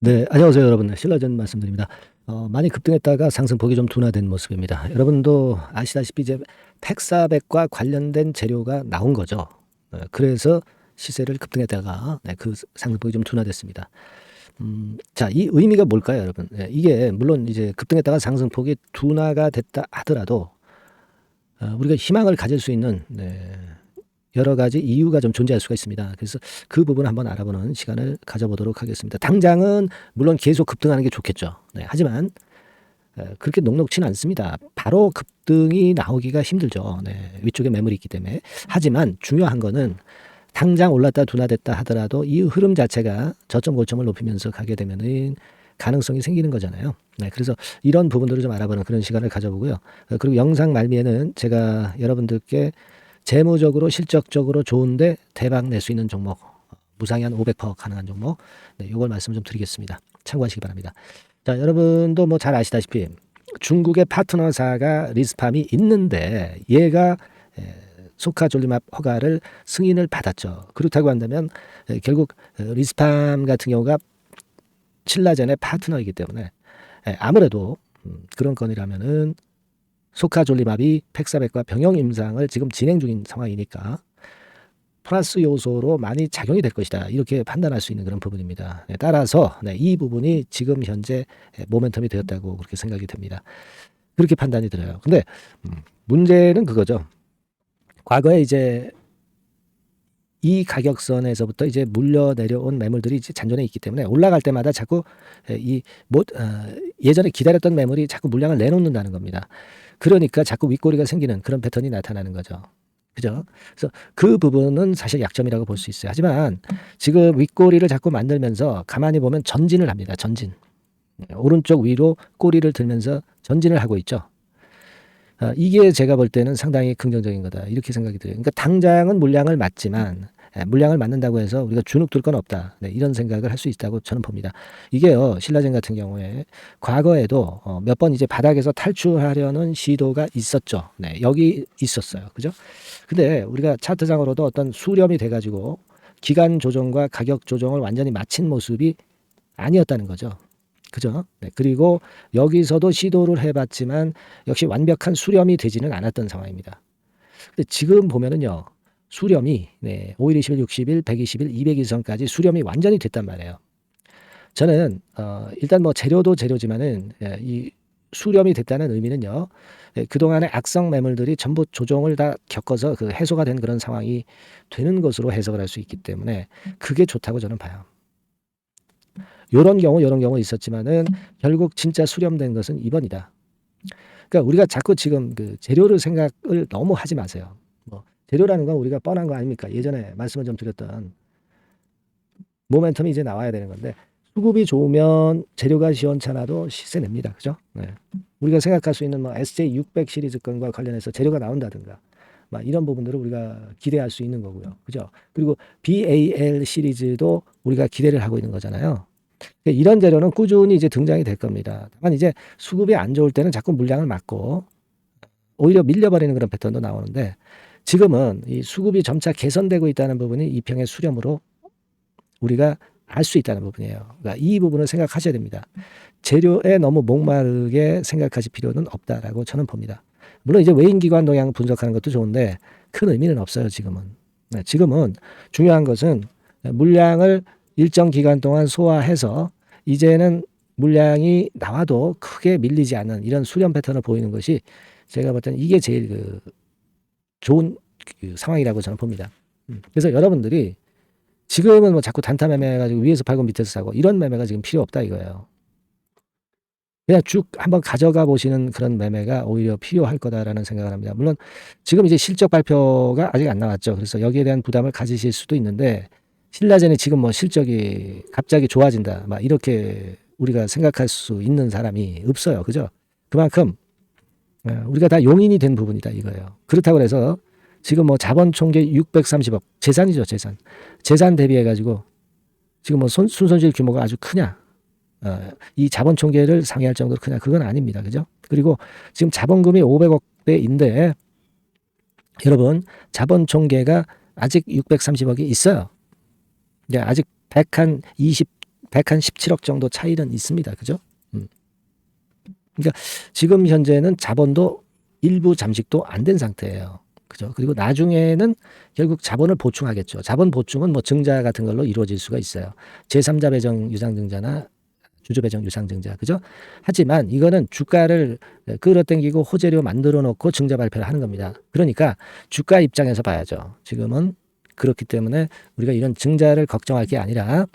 네, 안녕하세요, 여러분. 신라전 말씀드립니다. 많이 급등했다가 상승폭이 좀 둔화된 모습입니다. 여러분도 아시다시피 이제 팩사백과 관련된 재료가 나온 거죠. 그래서 시세를 급등했다가 그 상승폭이 좀 둔화됐습니다. 자, 이 의미가 뭘까요, 여러분? 이게 물론 이제 급등했다가 상승폭이 둔화가 됐다 하더라도 우리가 희망을 가질 수 있는 여러 가지 이유가 좀 존재할 수가 있습니다. 그래서 그 부분 한번 알아보는 시간을 가져보도록 하겠습니다. 당장은 물론 계속 급등하는 게 좋겠죠. 하지만 그렇게 녹록치는 않습니다. 바로 급등이 나오기가 힘들죠. 위쪽에 매물이 있기 때문에. 하지만 중요한 거는 당장 올랐다 둔화됐다 하더라도 이 흐름 자체가 저점 고점을 높이면서 가게 되면은 가능성이 생기는 거잖아요. 그래서 이런 부분들을 좀 알아보는 그런 시간을 가져보고요. 그리고 영상 말미에는 제가 여러분들께 재무적으로 실적적으로 좋은데 대박 낼 수 있는 종목, 무상이 한 500% 가능한 종목, 이걸 말씀 좀 드리겠습니다. 참고하시기 바랍니다. 자, 여러분도 뭐 잘 아시다시피 중국의 파트너사가 리스팜이 있는데 얘가 소카졸리맙 허가를 승인을 받았죠. 그렇다고 한다면 결국 리스팜 같은 경우가 신라젠의 파트너이기 때문에 아무래도 그런 건이라면은 소카졸리맙이 팩사백과 병영 임상을 지금 진행 중인 상황이니까 플러스 요소로 많이 작용이 될 것이다. 이렇게 판단할 수 있는 그런 부분입니다. 따라서 이 부분이 지금 현재 모멘텀이 되었다고 그렇게 생각이 됩니다. 그렇게 판단이 들어요. 근데 문제는 그거죠. 과거에 이제 이 가격선에서부터 이제 물려 내려온 매물들이 이제 잔존해 있기 때문에 올라갈 때마다 자꾸 예전에 기다렸던 매물이 자꾸 물량을 내놓는다는 겁니다. 그러니까 자꾸 윗꼬리가 생기는 그런 패턴이 나타나는 거죠. 그죠? 그래서 그 부분은 사실 약점이라고 볼 수 있어요. 하지만 지금 윗꼬리를 자꾸 만들면서 가만히 보면 전진을 합니다. 전진. 오른쪽 위로 꼬리를 들면서 전진을 하고 있죠. 이게 제가 볼 때는 상당히 긍정적인 거다. 이렇게 생각이 들어요. 그러니까 당장은 물량을 맞지만 물량을 맞는다고 해서 우리가 주눅 들 건 없다. 이런 생각을 할 수 있다고 저는 봅니다. 이게요, 신라젠 같은 경우에 과거에도 몇 번 이제 바닥에서 탈출하려는 시도가 있었죠. 여기 있었어요. 그죠? 근데 우리가 차트상으로도 어떤 수렴이 돼가지고 기간 조정과 가격 조정을 완전히 마친 모습이 아니었다는 거죠. 그죠? 그리고 여기서도 시도를 해봤지만 역시 완벽한 수렴이 되지는 않았던 상황입니다. 근데 지금 보면은요, 수렴이 5일, 20일, 60일, 120일, 200일선까지 수렴이 완전히 됐단 말이에요. 저는 일단 뭐 재료도 재료지만은 이 수렴이 됐다는 의미는요, 그동안의 악성 매물들이 전부 조정을 다 겪어서 그 해소가 된 그런 상황이 되는 것으로 해석을 할 수 있기 때문에 그게 좋다고 저는 봐요. 요런 경우 있었지만은 결국 진짜 수렴된 것은 이번이다. 그러니까 우리가 자꾸 지금 그 재료를 생각을 너무 하지 마세요. 뭐 재료라는 건 우리가 뻔한 거 아닙니까? 예전에 말씀을 좀 드렸던 모멘텀이 이제 나와야 되는 건데 수급이 좋으면 재료가 시원찮아도 시세 냅니다. 그죠? 우리가 생각할 수 있는 뭐 SJ600 시리즈 건과 관련해서 재료가 나온다든가 막 이런 부분들을 우리가 기대할 수 있는 거고요. 그죠? 그리고 BAL 시리즈도 우리가 기대를 하고 있는 거잖아요. 이런 재료는 꾸준히 이제 등장이 될 겁니다. 다만 이제 수급이 안 좋을 때는 자꾸 물량을 막고 오히려 밀려버리는 그런 패턴도 나오는데 지금은 이 수급이 점차 개선되고 있다는 부분이 이평의 수렴으로 우리가 알 수 있다는 부분이에요. 그러니까 이 부분을 생각하셔야 됩니다. 재료에 너무 목마르게 생각하실 필요는 없다라고 저는 봅니다. 물론 이제 외인기관 동향 분석하는 것도 좋은데 큰 의미는 없어요. 지금은. 지금은 중요한 것은 물량을 일정 기간 동안 소화해서 이제는 물량이 나와도 크게 밀리지 않는 이런 수렴 패턴을 보이는 것이 제가 볼 때는 이게 제일 좋은 상황이라고 저는 봅니다. 그래서 여러분들이 지금은 뭐 자꾸 단타 매매해가지고 위에서 팔고 밑에서 사고 이런 매매가 지금 필요 없다 이거예요. 그냥 쭉 한번 가져가 보시는 그런 매매가 오히려 필요할 거다라는 생각을 합니다. 물론 지금 이제 실적 발표가 아직 안 나왔죠. 그래서 여기에 대한 부담을 가지실 수도 있는데 신라젠이 지금 뭐 실적이 갑자기 좋아진다 막 이렇게 우리가 생각할 수 있는 사람이 없어요. 그죠? 그만큼 우리가 다 용인이 된 부분이다 이거예요. 그렇다고 해서 지금 뭐 자본 총계 630억 재산이죠. 재산 대비해 가지고 지금 뭐 순손실 규모가 아주 크냐 이 자본 총계를 상회할 정도로 크냐 그건 아닙니다. 그죠? 그리고 지금 자본금이 500억대인데 여러분 자본 총계가 아직 630억이 있어요. 아직 120 117억 정도 차이는 있습니다. 그죠? 그러니까 지금 현재는 자본도 일부 잠식도 안 된 상태예요. 그죠? 그리고 나중에는 결국 자본을 보충하겠죠. 자본 보충은 뭐 증자 같은 걸로 이루어질 수가 있어요. 제3자 배정 유상증자나 주주 배정 유상증자. 그죠? 하지만 이거는 주가를 끌어당기고 호재료 만들어 놓고 증자 발표를 하는 겁니다. 그러니까 주가 입장에서 봐야죠. 지금은 그렇기 때문에 우리가 이런 증자를 걱정할 게 아니라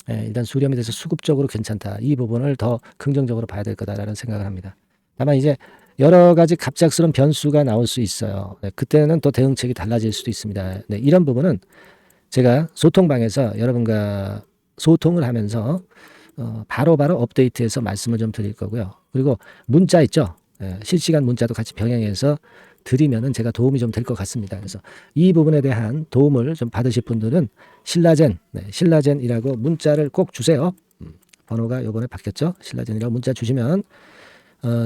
일단 수렴에 대해서 수급적으로 괜찮다. 이 부분을 더 긍정적으로 봐야 될 거다라는 생각을 합니다. 다만 이제 여러 가지 갑작스러운 변수가 나올 수 있어요. 그때는 또 대응책이 달라질 수도 있습니다. 이런 부분은 제가 소통방에서 여러분과 소통을 하면서 바로바로 업데이트해서 말씀을 좀 드릴 거고요. 그리고 문자 있죠. 실시간 문자도 같이 병행해서 드리면은 제가 도움이 좀 될 것 같습니다. 그래서 이 부분에 대한 도움을 좀 받으실 분들은 신라젠이라고 문자를 꼭 주세요. 번호가 요번에 바뀌었죠. 신라젠이라고 문자 주시면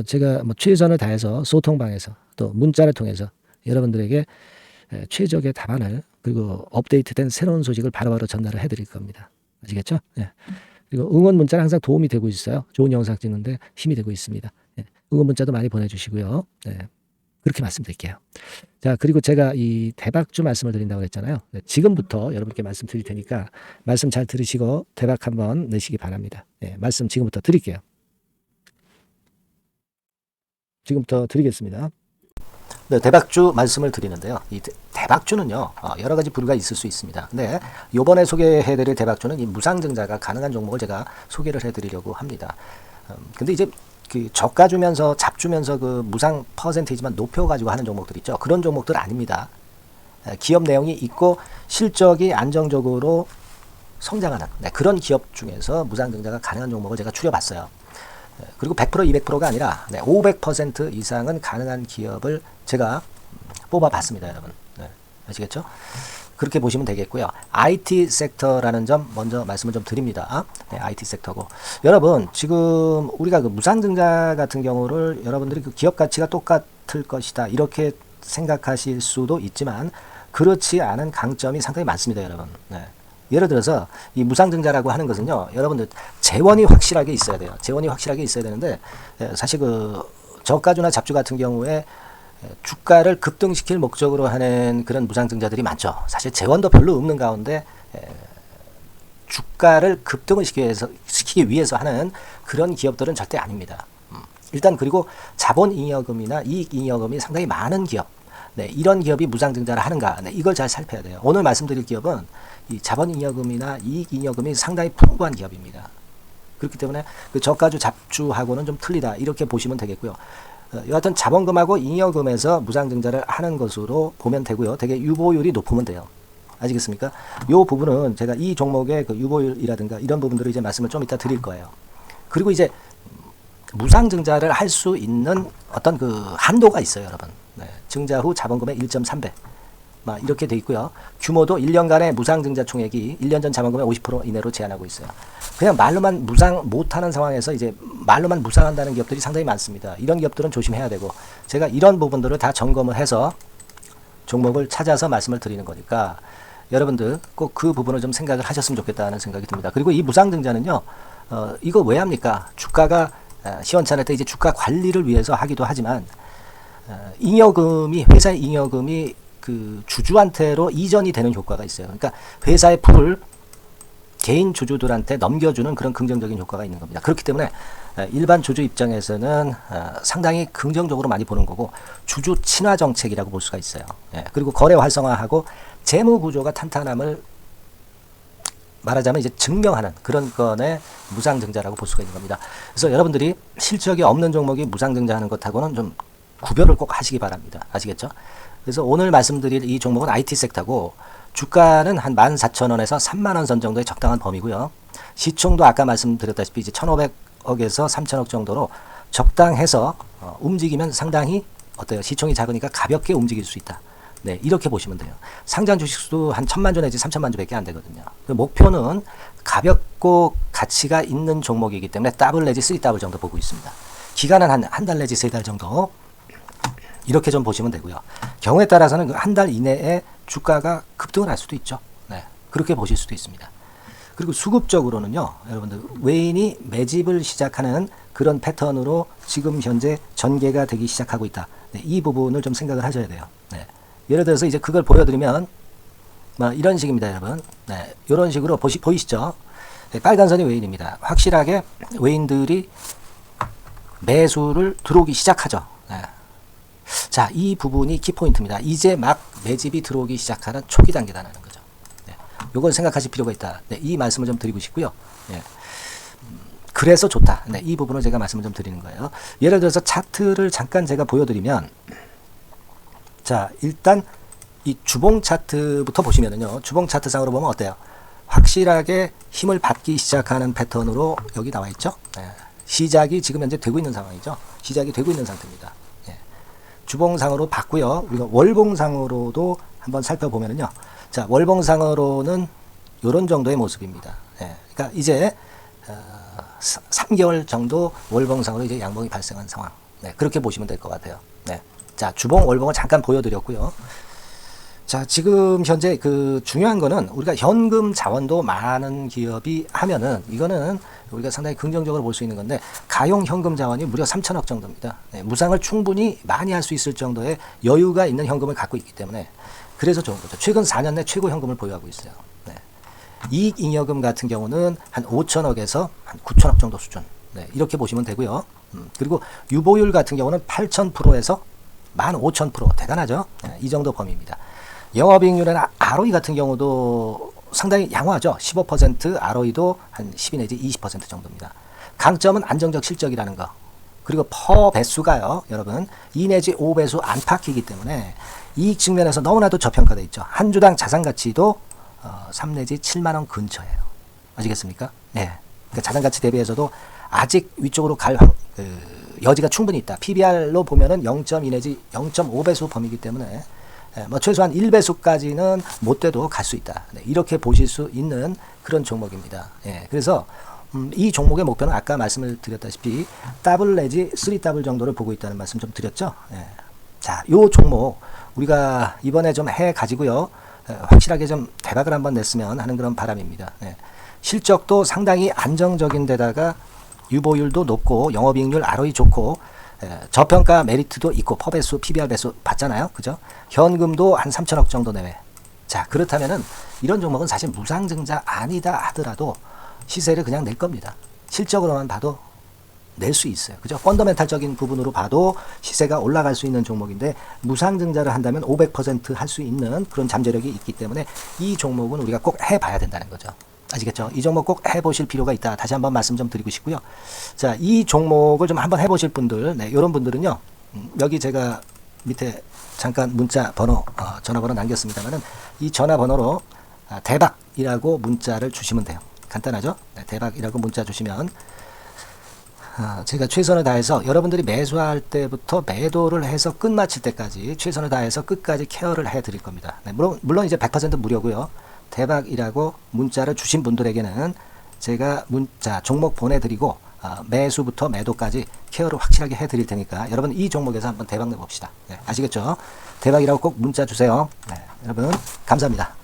제가 뭐 최선을 다해서 소통방에서 또 문자를 통해서 여러분들에게 최적의 답안을 그리고 업데이트된 새로운 소식을 바로바로 전달을 해드릴 겁니다. 아시겠죠? 네. 그리고 응원 문자는 항상 도움이 되고 있어요. 좋은 영상 찍는데 힘이 되고 있습니다. 네. 응원 문자도 많이 보내주시고요. 네. 그렇게 말씀드릴게요. 자, 그리고 제가 이 대박주 말씀을 드린다고 했잖아요. 네, 지금부터 여러분께 말씀 드릴 테니까 말씀 잘 들으시고 대박 한번 내시기 바랍니다. 네, 말씀 지금부터 드릴게요. 지금부터 드리겠습니다. 네, 대박주 말씀을 드리는데요. 이 대박주는요, 여러 가지 부류가 있을 수 있습니다. 근데 이번에 소개해드릴 대박주는 이 무상증자가 가능한 종목을 제가 소개를 해드리려고 합니다. 근데 이제 그 저가 주면서 잡 주면서 그 무상 퍼센테이지만 높여가지고 하는 종목들 있죠. 그런 종목들 아닙니다. 기업 내용이 있고 실적이 안정적으로 성장하는 그런 기업 중에서 무상증자가 가능한 종목을 제가 추려봤어요. 그리고 100% 200%가 아니라 500% 이상은 가능한 기업을 제가 뽑아봤습니다, 여러분. 네, 아시겠죠? 그렇게 보시면 되겠고요. IT 섹터라는 점 먼저 말씀을 좀 드립니다. 네, IT 섹터고 여러분 지금 우리가 그 무상증자 같은 경우를 여러분들이 그 기업 가치가 똑같을 것이다 이렇게 생각하실 수도 있지만 그렇지 않은 강점이 상당히 많습니다, 여러분. 네. 예를 들어서 이 무상증자라고 하는 것은요, 여러분들 재원이 확실하게 있어야 돼요. 재원이 확실하게 있어야 되는데 사실 그 저가주나 잡주 같은 경우에 주가를 급등시킬 목적으로 하는 그런 무상증자들이 많죠. 사실 재원도 별로 없는 가운데 주가를 급등을 시키기 위해서 하는 그런 기업들은 절대 아닙니다. 일단 그리고 자본잉여금이나 이익잉여금이 상당히 많은 기업, 이런 기업이 무상증자를 하는가, 이걸 잘 살펴야 돼요. 오늘 말씀드릴 기업은 이 자본잉여금이나 이익잉여금이 상당히 풍부한 기업입니다. 그렇기 때문에 그 저가주 잡주하고는 좀 틀리다 이렇게 보시면 되겠고요. 여하튼 자본금하고 잉여금에서 무상증자를 하는 것으로 보면 되고요. 되게 유보율이 높으면 돼요. 아시겠습니까? 이 부분은 제가 이 종목의 그 유보율이라든가 이런 부분들을 이제 말씀을 좀 이따 드릴 거예요. 그리고 이제 무상증자를 할 수 있는 어떤 그 한도가 있어요, 여러분. 증자 후 자본금의 1.3배. 이렇게 돼 있고요. 규모도 1년간의 무상증자 총액이 1년 전 자본금의 50% 이내로 제한하고 있어요. 그냥 말로만 무상 못하는 상황에서 이제 말로만 무상한다는 기업들이 상당히 많습니다. 이런 기업들은 조심해야 되고 제가 이런 부분들을 다 점검을 해서 종목을 찾아서 말씀을 드리는 거니까 여러분들 꼭 그 부분을 좀 생각을 하셨으면 좋겠다는 생각이 듭니다. 그리고 이 무상증자는요, 이거 왜 합니까? 주가가 시원찮을 때 이제 주가 관리를 위해서 하기도 하지만 회사의 잉여금이 그 주주한테로 이전이 되는 효과가 있어요. 그러니까 회사의 풀을 개인 주주들한테 넘겨주는 그런 긍정적인 효과가 있는 겁니다. 그렇기 때문에 일반 주주 입장에서는 상당히 긍정적으로 많이 보는 거고 주주 친화 정책이라고 볼 수가 있어요. 그리고 거래 활성화하고 재무 구조가 탄탄함을 말하자면 이제 증명하는 그런 건의 무상증자라고 볼 수가 있는 겁니다. 그래서 여러분들이 실적이 없는 종목이 무상증자하는 것하고는 좀 구별을 꼭 하시기 바랍니다. 아시겠죠? 그래서 오늘 말씀드릴 이 종목은 IT 섹터고 주가는 한 14,000원에서 30,000원 선 정도의 적당한 범위고요. 시총도 아까 말씀드렸다시피 이제 1,500억에서 3,000억 정도로 적당해서 움직이면 상당히 어때요? 시총이 작으니까 가볍게 움직일 수 있다. 이렇게 보시면 돼요. 상장 주식수도 한 1,000만 주 내지 3,000만 주밖에 안 되거든요. 목표는 가볍고 가치가 있는 종목이기 때문에 더블 내지 3더블 정도 보고 있습니다. 기간은 한 달 내지 3달 정도 이렇게 좀 보시면 되고요. 경우에 따라서는 한 달 이내에 주가가 급등을 할 수도 있죠. 그렇게 보실 수도 있습니다. 그리고 수급적으로는요, 여러분들 외인이 매집을 시작하는 그런 패턴으로 지금 현재 전개가 되기 시작하고 있다. 네, 이 부분을 좀 생각을 하셔야 돼요. 네. 예를 들어서 이제 그걸 보여드리면 뭐 이런 식입니다, 여러분. 네, 이런 식으로 보이시죠? 네, 빨간 선이 외인입니다. 확실하게 외인들이 매수를 들어오기 시작하죠. 네. 자, 이 부분이 키포인트입니다. 이제 막 매집이 들어오기 시작하는 초기 단계다라는 거죠. 네. 요걸 생각하실 필요가 있다. 네, 이 말씀을 좀 드리고 싶고요. 네. 그래서 좋다. 네, 이 부분을 제가 말씀을 좀 드리는 거예요. 예를 들어서 차트를 잠깐 제가 보여드리면, 자, 일단 이 주봉 차트부터 보시면은요, 주봉 차트상으로 보면 어때요? 확실하게 힘을 받기 시작하는 패턴으로 여기 나와 있죠. 네. 시작이 지금 현재 되고 있는 상황이죠. 시작이 되고 있는 상태입니다. 예. 주봉상으로 봤고요. 우리가 월봉상으로도 한번 살펴보면은요. 자, 월봉상으로는 이런 정도의 모습입니다. 예. 그러니까 이제 3개월 정도 월봉상으로 이제 양봉이 발생한 상황. 네, 그렇게 보시면 될 것 같아요. 네. 자, 주봉, 월봉을 잠깐 보여드렸고요. 자, 지금 현재 그 중요한 거는 우리가 현금 자원도 많은 기업이 하면은 이거는 우리가 상당히 긍정적으로 볼 수 있는 건데, 가용 현금 자원이 무려 3천억 정도입니다. 네, 무상을 충분히 많이 할 수 있을 정도의 여유가 있는 현금을 갖고 있기 때문에 그래서 좋은 거죠. 최근 4년 내 최고 현금을 보유하고 있어요. 네. 이익 잉여금 같은 경우는 한 5천억에서 한 9천억 정도 수준. 네, 이렇게 보시면 되고요. 그리고 유보율 같은 경우는 8,000%에서 15,000%. 대단하죠? 네, 이 정도 범위입니다. 영업이익률이나 ROE 같은 경우도 상당히 양호하죠. 15%, ROE도 한 12 내지 20% 정도입니다. 강점은 안정적 실적이라는 거. 그리고 퍼 배수가요, 여러분 2 내지 5배수 안팎이기 때문에 이익 측면에서 너무나도 저평가되어 있죠. 한 주당 자산 가치도 3 내지 7만 원 근처예요. 아시겠습니까? 네. 그러니까 자산 가치 대비해서도 아직 위쪽으로 갈 여지가 충분히 있다. PBR로 보면은 0.2 내지 0.5배수 범위이기 때문에 뭐 최소한 1배수까지는 못 돼도 갈 수 있다. 네, 이렇게 보실 수 있는 그런 종목입니다. 예, 그래서 이 종목의 목표는 아까 말씀을 드렸다시피 더블 내지 3더블 정도를 보고 있다는 말씀 좀 드렸죠. 예. 자, 요 종목 우리가 이번에 좀 해 가지고요. 확실하게 좀 대박을 한번 냈으면 하는 그런 바람입니다. 예. 실적도 상당히 안정적인 데다가 유보율도 높고 영업이익률 ROE 좋고 저평가 메리트도 있고 퍼배수, PBR 배수 봤잖아요. 그죠? 현금도 한 3천억 정도 내외. 자, 그렇다면은 이런 종목은 사실 무상증자 아니다 하더라도 시세를 그냥 낼 겁니다. 실적으로만 봐도 낼 수 있어요. 그죠? 펀더멘탈적인 부분으로 봐도 시세가 올라갈 수 있는 종목인데 무상증자를 한다면 500% 할 수 있는 그런 잠재력이 있기 때문에 이 종목은 우리가 꼭 해봐야 된다는 거죠. 아시겠죠? 이 종목 꼭 해보실 필요가 있다. 다시 한번 말씀 좀 드리고 싶고요. 자, 이 종목을 좀 한번 해보실 분들, 네, 이런 분들은요, 여기 제가 밑에 잠깐 문자 번호, 전화번호 남겼습니다만은 이 전화번호로 대박이라고 문자를 주시면 돼요. 간단하죠? 네, 대박이라고 문자 주시면 제가 최선을 다해서 여러분들이 매수할 때부터 매도를 해서 끝마칠 때까지 최선을 다해서 끝까지 케어를 해드릴 겁니다. 네, 물론 이제 100% 무료고요. 대박이라고 문자를 주신 분들에게는 제가 문자 종목 보내드리고 매수부터 매도까지 케어를 확실하게 해드릴 테니까 여러분 이 종목에서 한번 대박 내봅시다. 네, 아시겠죠? 대박이라고 꼭 문자 주세요. 네, 여러분 감사합니다.